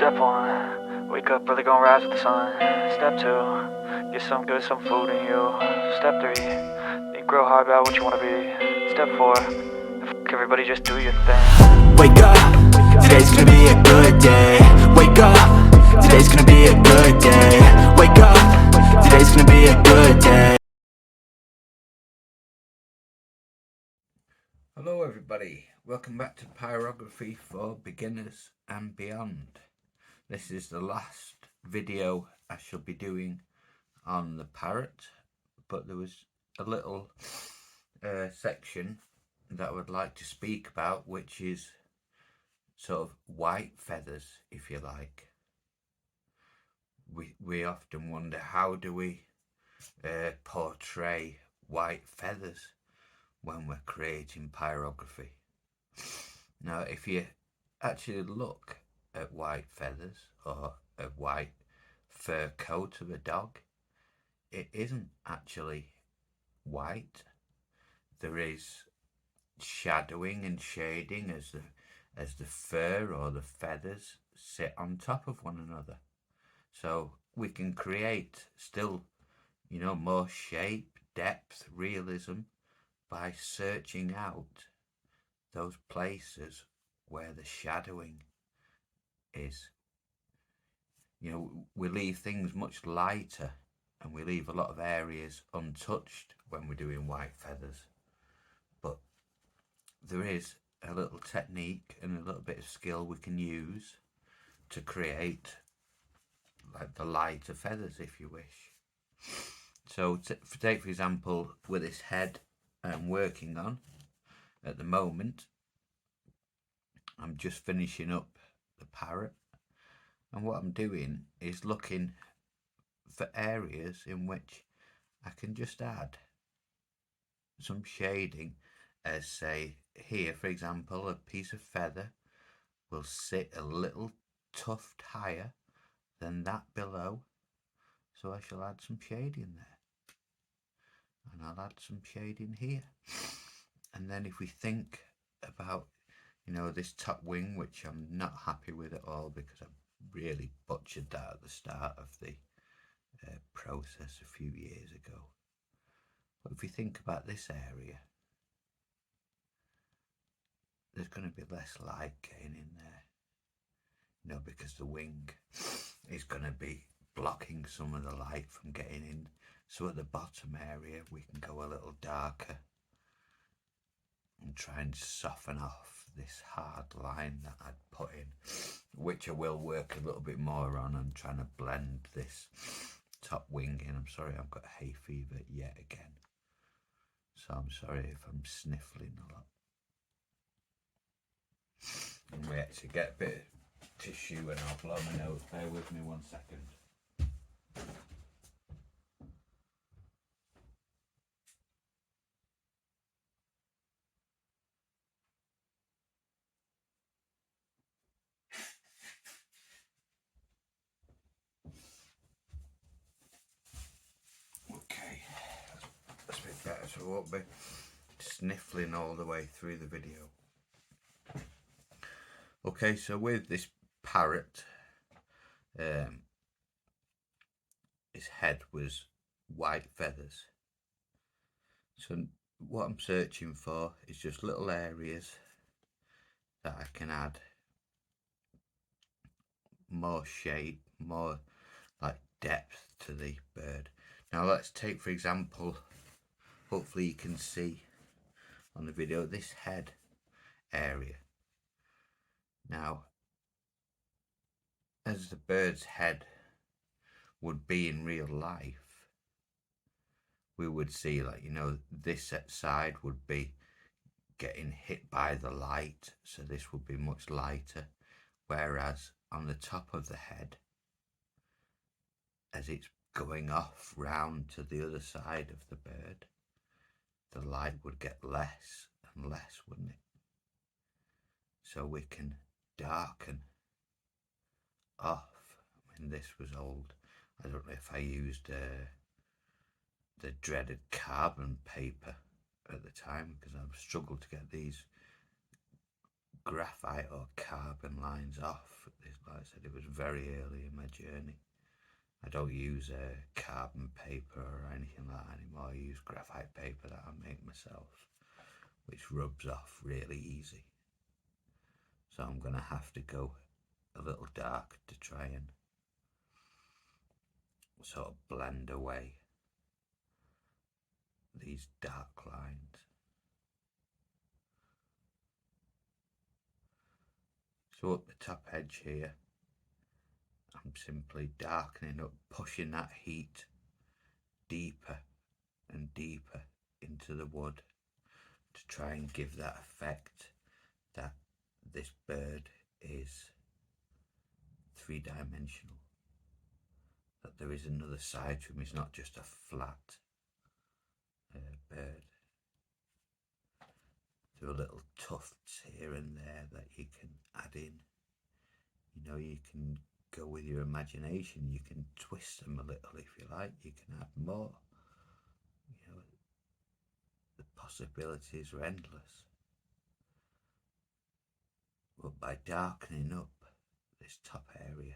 Step 1, wake up early, gonna rise with the sun. Step 2, get some good, some food in you. Step 3, think real hard about what you wanna be. Step 4, everybody just do your thing. Wake up, today's gonna be a good day. Wake up, today's gonna be a good day. Wake up, today's gonna be a good day. Hello everybody, welcome back to Pyrography for beginners and beyond. This is the last video I shall be doing on the parrot, but there was a little section that I would like to speak about, which is sort of white feathers, if you like. We often wonder, how do we portray white feathers when we're creating pyrography? Now, if you actually look at white feathers or a white fur coat of a dog, it isn't actually white. There is shadowing and shading as the fur or the feathers sit on top of one another. So we can create still, more shape, depth, realism by searching out those places where the shadowing is. We leave things much lighter and we leave a lot of areas untouched when we're doing white feathers. But there is a little technique and a little bit of skill we can use to create like the lighter feathers, if you wish. So take for example, with this head I'm working on at the moment, I'm just finishing up the parrot, and what I'm doing is looking for areas in which I can just add some shading, as say here for example, a piece of feather will sit a little tuft higher than that below, so I shall add some shading there, and I'll add some shading here. And then if we think about this top wing, which I'm not happy with at all because I really butchered that at the start of the process a few years ago. But if we think about this area, there's going to be less light getting in there, because the wing is going to be blocking some of the light from getting in. So at the bottom area we can go a little darker and try and soften off this hard line that I'd put in, which I will work a little bit more on. I'm trying to blend this top wing in. I'm sorry, I've got hay fever yet again, so I'm sorry if I'm sniffling a lot. And we actually get a bit of tissue and I'll blow my nose. Bear with me 1 second. Okay, that's a bit better, so I won't be sniffling all the way through the video. Okay, so with this parrot, his head was white feathers. So what I'm searching for is just little areas that I can add more shape, more like depth to the bird. Now let's take for example, hopefully you can see on the video, this head area. Now, as the bird's head would be in real life, we would see this side would be getting hit by the light, so this would be much lighter, whereas on the top of the head, as it's going off round to the other side of the bird, the light would get less and less, wouldn't it? So we can darken off. I mean, this was old. I don't know if I used the dreaded carbon paper at the time, because I've struggled to get these graphite or carbon lines off. Like I said, it was very early in my journey. I don't use carbon paper or anything like that anymore. I use graphite paper that I make myself, which rubs off really easy. So I'm going to have to go a little dark to try and sort of blend away these dark lines. So up the top edge here, I'm simply darkening up, pushing that heat deeper and deeper into the wood to try and give that effect that this bird is three-dimensional, that there is another side to him. He's not just a flat bird. There are little tufts here and there that you can add in. You know, you can go with your imagination, you can twist them a little if you like, you can add more. You know, the possibilities are endless. But by darkening up this top area,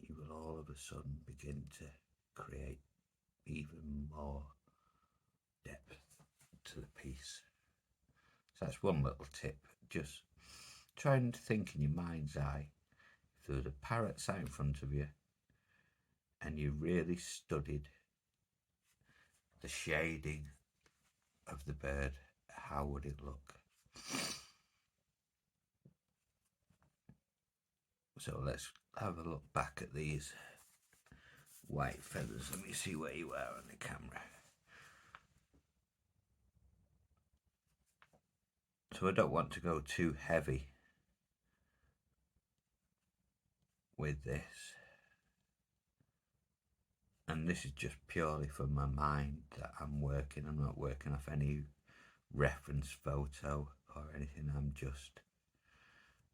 you will all of a sudden begin to create even more depth to the piece. So that's one little tip. Just try and think in your mind's eye, if there was a parrot sat in front of you and you really studied the shading of the bird, how would it look? So let's have a look back at these white feathers. Let me see where you are on the camera. So I don't want to go too heavy with this. And this is just purely from my mind that I'm working. I'm not working off any reference photo or anything. I'm just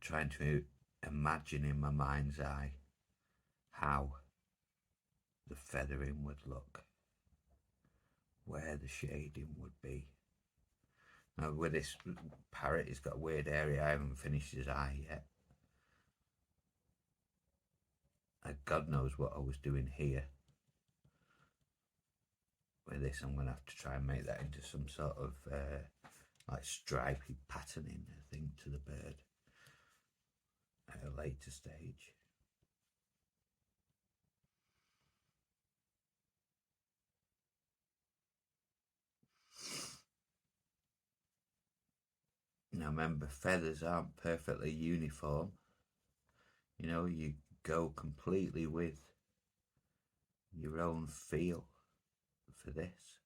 trying to imagine in my mind's eye how the feathering would look, where the shading would be. Now with this parrot, he's got a weird area. I haven't finished his eye yet. God knows what I was doing here. With this, I'm going to have to try and make that into some sort of like stripy patterning thing to the bird at a later stage. Now remember, feathers aren't perfectly uniform. You know, you go completely with your own feel for this.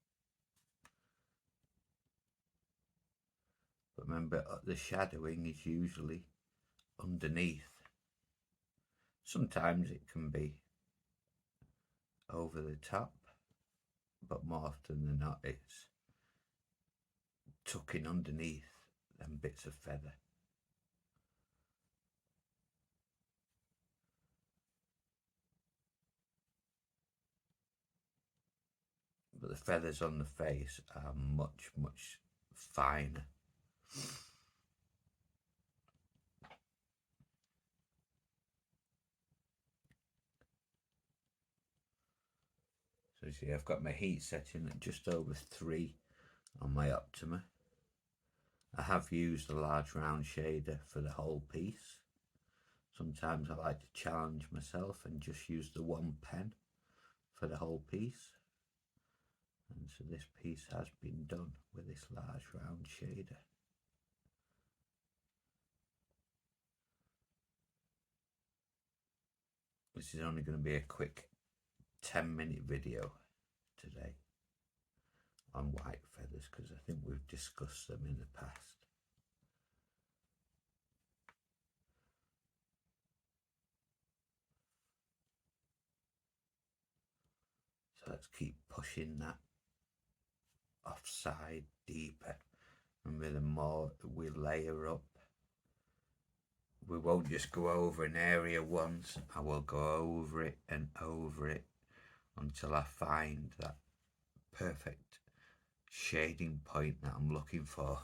But remember, the shadowing is usually underneath. Sometimes it can be over the top, but more often than not it's tucking underneath them bits of feather. But the feathers on the face are much, much finer. So you see, I've got my heat setting at just over 3 on my Optima. I have used a large round shader for the whole piece. Sometimes I like to challenge myself and just use the 1 pen for the whole piece. And so this piece has been done with this large round shader. This is only going to be a quick 10-minute video today on white feathers because I think we've discussed them in the past. So let's keep pushing that offside deeper, and the more we layer up, we won't just go over an area once. I will go over it and over it until I find that perfect shading point that I'm looking for.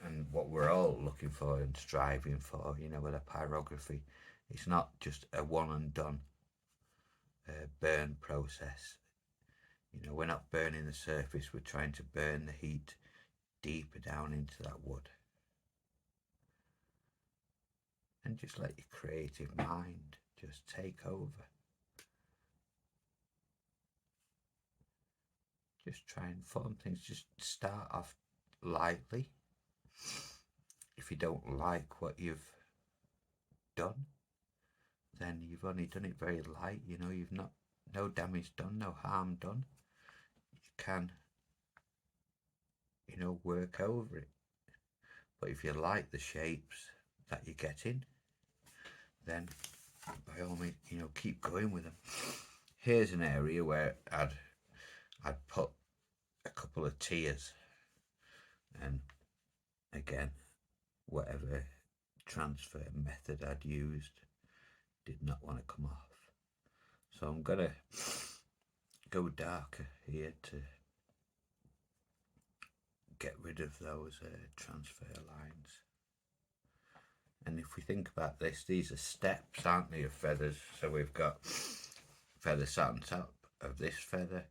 and what we're all looking for and striving for, you know, with a pyrography, it's not just a one and done burn process. You know, we're not burning the surface, we're trying to burn the heat deeper down into that wood. And just let your creative mind just take over. Just try and form things. Just start off lightly. If you don't like what you've done, then you've only done it very light. You know, you've not, no damage done, no harm done. You can, you know, work over it. But if you like the shapes that you're getting, then by all means, you know, keep going with them. Here's an area where I'd put a couple of tiers, and again, whatever transfer method I'd used did not want to come off. So I'm gonna go darker here to get rid of those transfer lines. And if we think about this, these are steps, aren't they, of feathers? So we've got feather sat on top of this feather,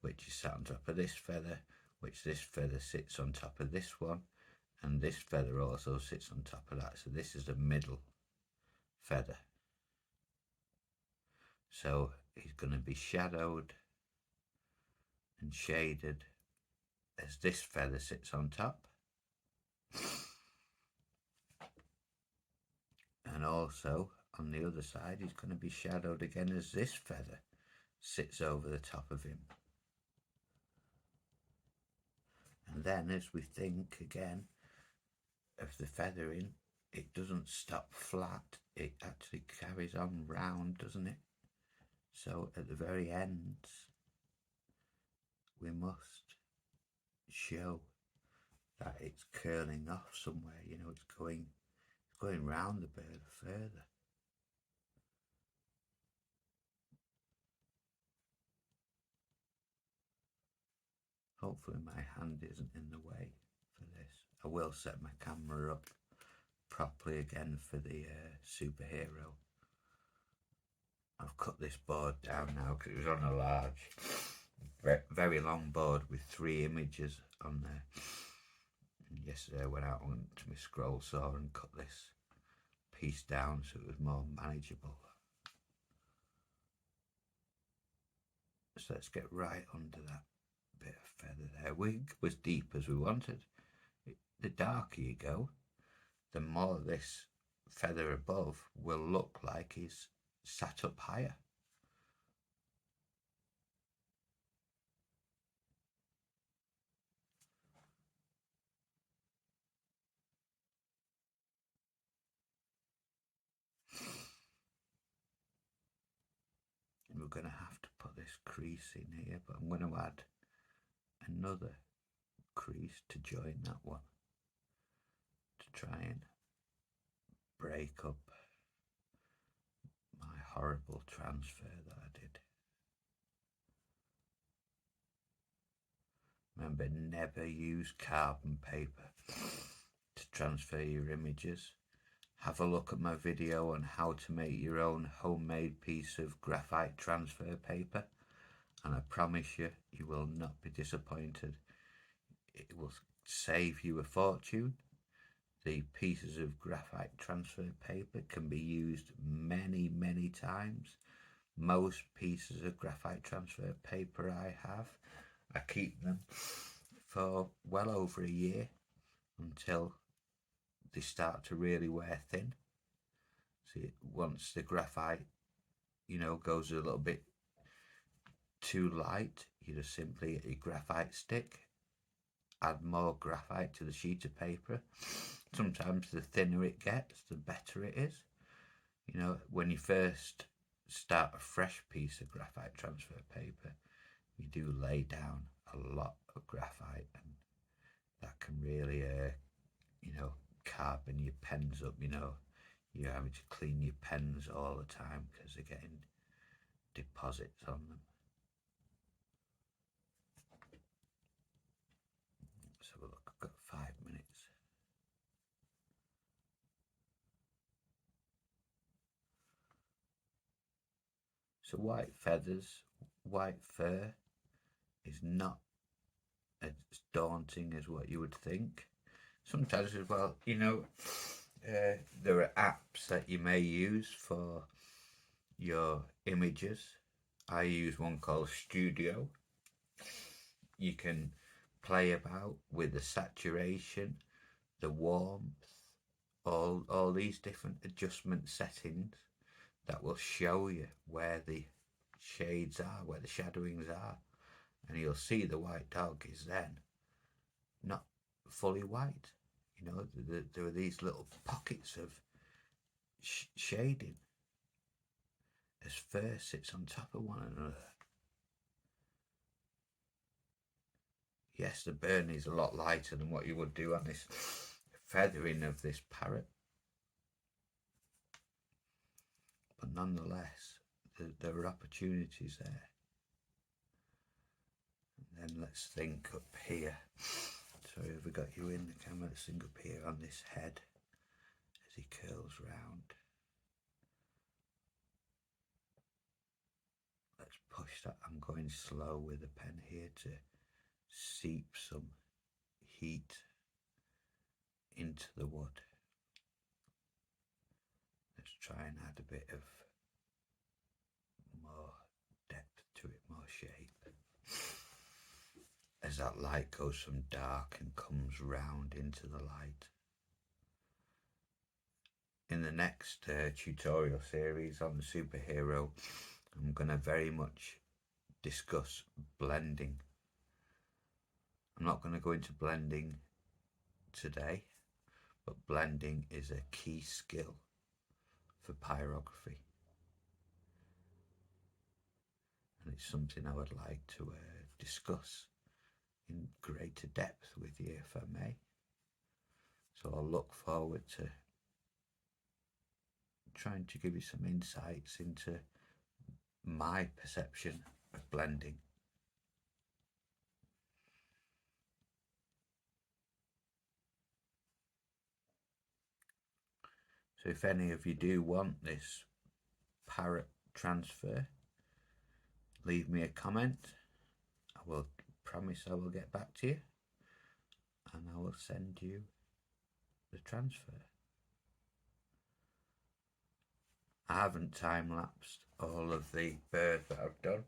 which is sat on top of this feather, which this feather sits on top of this one, and this feather also sits on top of that. So this is the middle feather. So he's going to be shadowed and shaded as this feather sits on top. And also on the other side, he's going to be shadowed again as this feather sits over the top of him. And then as we think again of the feathering, it doesn't stop flat, it actually carries on round, doesn't it? So at the very ends, we must show that it's curling off somewhere, you know, it's going round the bird further. Hopefully my hand isn't in the way for this. I will set my camera up properly again for the superhero. I've cut this board down now because it was on a large, very long board with 3 images on there. And yesterday I went out onto my scroll saw and cut this piece down so it was more manageable. So let's get right under that bit of feather there. We go as deep as we wanted. The darker you go, the more this feather above will look like he's sat up higher. And we're going to have to put this crease in here, but I'm going to add another crease to join that one to try and break up my horrible transfer that I did. Remember, never use carbon paper to transfer your images. Have a look at my video on how to make your own homemade piece of graphite transfer paper, and I promise you, you will not be disappointed. It will save you a fortune. The pieces of graphite transfer paper can be used many, many times. Most pieces of graphite transfer paper I keep them for well over a year until they start to really wear thin. See, once the graphite, you know, goes a little bit too light, you just simply get your graphite stick, add more graphite to the sheet of paper. Sometimes the thinner it gets, the better it is. You know, when you first start a fresh piece of graphite transfer paper, you do lay down a lot of graphite, and that can really, you know, carbon your pens up. You know, you're having to clean your pens all the time because they're getting deposits on them. So look, I've got 5 minutes So white feathers, white fur is not as daunting as what you would think. Sometimes as well, you know, there are apps that you may use for your images. I use one called Studio. You can play about with the saturation, the warmth, all these different adjustment settings that will show you where the shades are, where the shadowings are, and you'll see the white dog is then not fully white. You know, there are these little pockets of shading as fur sits on top of one another. Yes, the burn is a lot lighter than what you would do on this feathering of this parrot, but nonetheless there are opportunities there. And then let's think up here. Sorry, have we got you in the camera? Let's think up here on this head as he curls round. Let's push that. I'm going slow with the pen here to seep some heat into the wood. Let's try and add a bit of more depth to it, more shape. As that light goes from dark and comes round into the light. In the next tutorial series on the superhero, I'm going to very much discuss blending. I'm not going to go into blending today, but blending is a key skill for pyrography. And it's something I would like to discuss in greater depth with you, if I may. So I'll look forward to trying to give you some insights into my perception of blending. So if any of you do want this parrot transfer, leave me a comment. I will promise I will get back to you and I will send you the transfer. I haven't time-lapsed all of the bird that I've done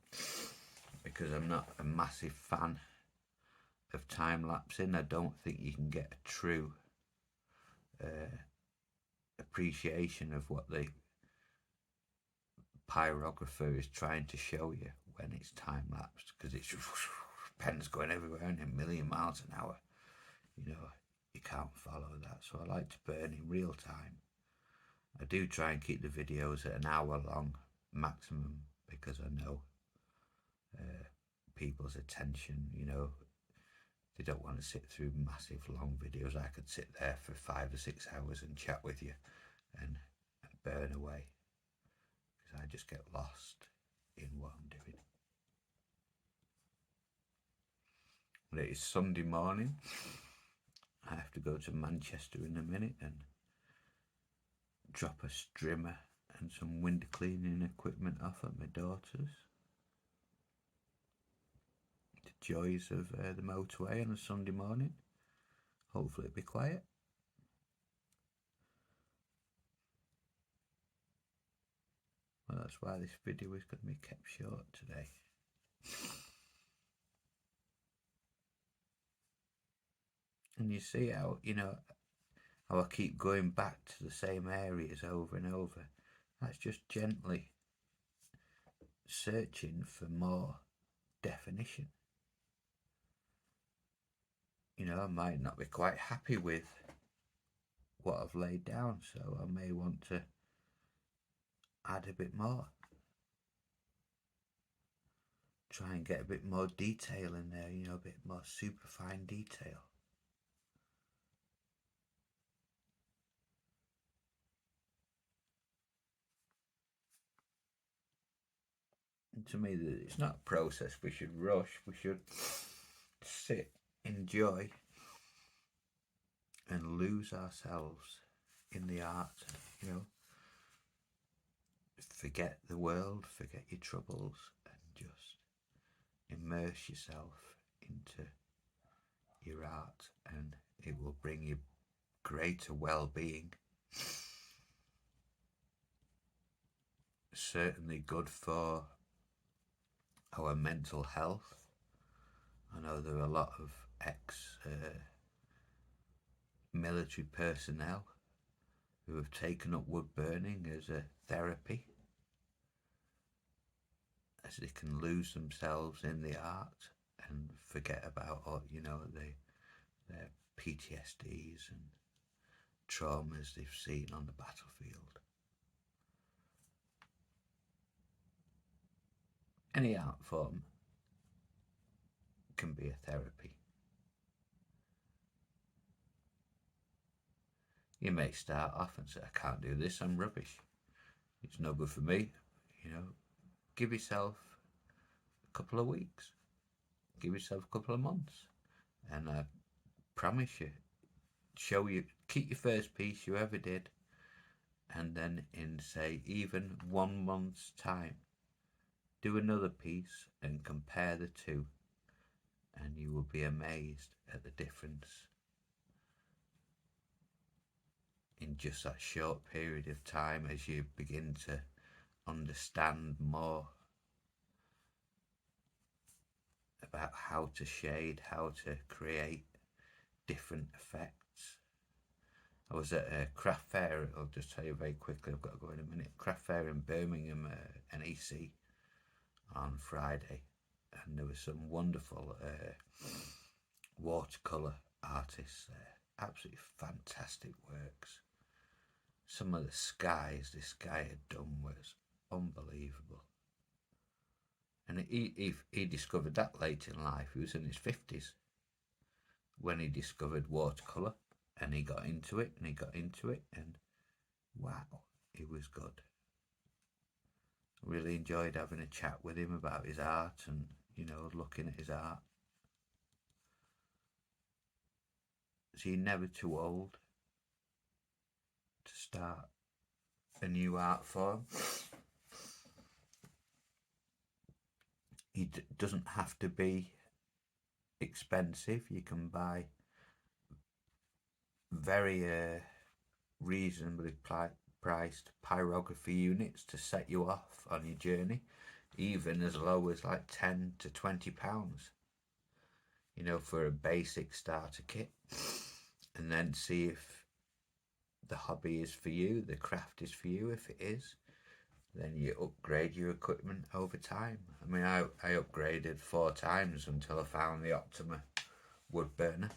because I'm not a massive fan of time-lapsing. I don't think you can get a true appreciation of what the pyrographer is trying to show you when it's time-lapsed, because it's pen's going everywhere and a million miles an hour. You know, you can't follow that. So I like to burn in real time. I do try and keep the videos at an hour long maximum because I know people's attention, you know, they don't want to sit through massive long videos. I could sit there for 5 or 6 hours and chat with you and burn away because I just get lost in what I'm doing. But it is Sunday morning. I have to go to Manchester in a minute and drop a strimmer and some window cleaning equipment off at my daughter's. The joys of the motorway on a Sunday morning. Hopefully it'll be quiet. Well, that's why this video is going to be kept short today. And you see how, you know, how I keep going back to the same areas over and over. That's just gently searching for more definition. You know, I might not be quite happy with what I've laid down, so I may want to add a bit more. Try and get a bit more detail in there, you know, a bit more superfine detail. And to me, it's not a process we should rush. We should sit, enjoy, and lose ourselves in the art, you know. forget the world, forget your troubles, and just immerse yourself into your art, and it will bring you greater well-being. Certainly good for our mental health. I know there are a lot of ex-military personnel who have taken up wood burning as a therapy, as they can lose themselves in the art and forget about their PTSDs and traumas they've seen on the battlefield. Any art form can be a therapy. You may start off and say, I can't do this, I'm rubbish, it's no good for me. Give yourself a couple of weeks, give yourself a couple of months, and I promise you, keep your first piece you ever did, and then in, say, even 1 month's time, do another piece and compare the two, and you will be amazed at the difference in just that short period of time, as you begin to understand more about how to shade, how to create different effects. I was at a craft fair, I'll just tell you very quickly, I've got to go in a minute, craft fair in Birmingham, NEC, on Friday, and there were some wonderful watercolour artists there, absolutely fantastic works. Some of the skies this guy had done was unbelievable, and he discovered that late in life. He was in his 50s when he discovered watercolour, and he got into it, and wow, it was good. Really enjoyed having a chat with him about his art and, looking at his art. So you're never too old to start a new art form. It doesn't have to be expensive. You can buy very reasonably priced pyrography units to set you off on your journey, even as low as like £10 to £20, for a basic starter kit, and then see if the hobby is for you, the craft is for you. If it is, then you upgrade your equipment over time. I mean, I upgraded 4 times until I found the Optima wood burner,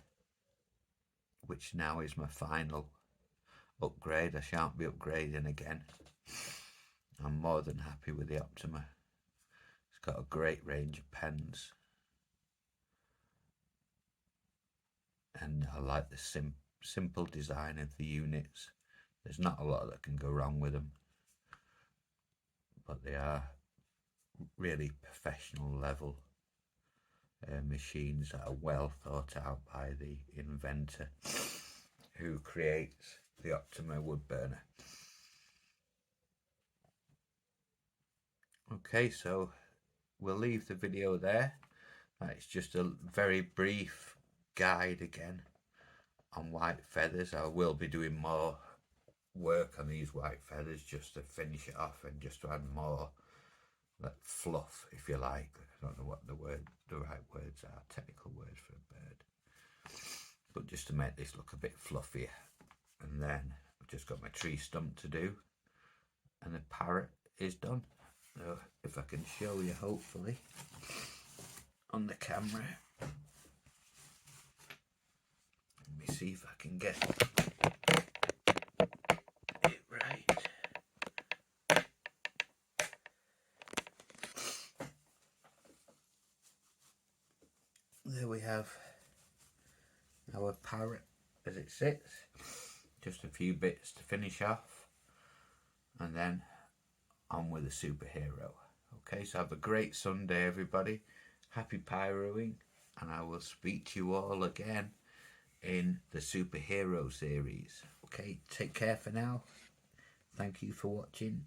which now is my final upgrade. I shan't be upgrading again. I'm more than happy with the Optima. It's got a great range of pens, and I like the simple design of the units. There's not a lot that can go wrong with them, but they are really professional level machines that are well thought out by the inventor who creates the Optima wood burner. Okay, so we'll leave the video there. It's just a very brief guide again on white feathers. I will be doing more work on these white feathers just to finish it off and just to add more fluff, if you like. I don't know what the right words are, technical words for a bird, but just to make this look a bit fluffier. And then I've just got my tree stump to do, and the parrot is done. So if I can show you, hopefully, on the camera. Let me see if I can get it right. There we have our parrot as it sits. Just a few bits to finish off, and then on with the superhero. Okay, so have a great Sunday, everybody. Happy pyroing, and I will speak to you all again in the superhero series. Okay, take care for now. Thank you for watching.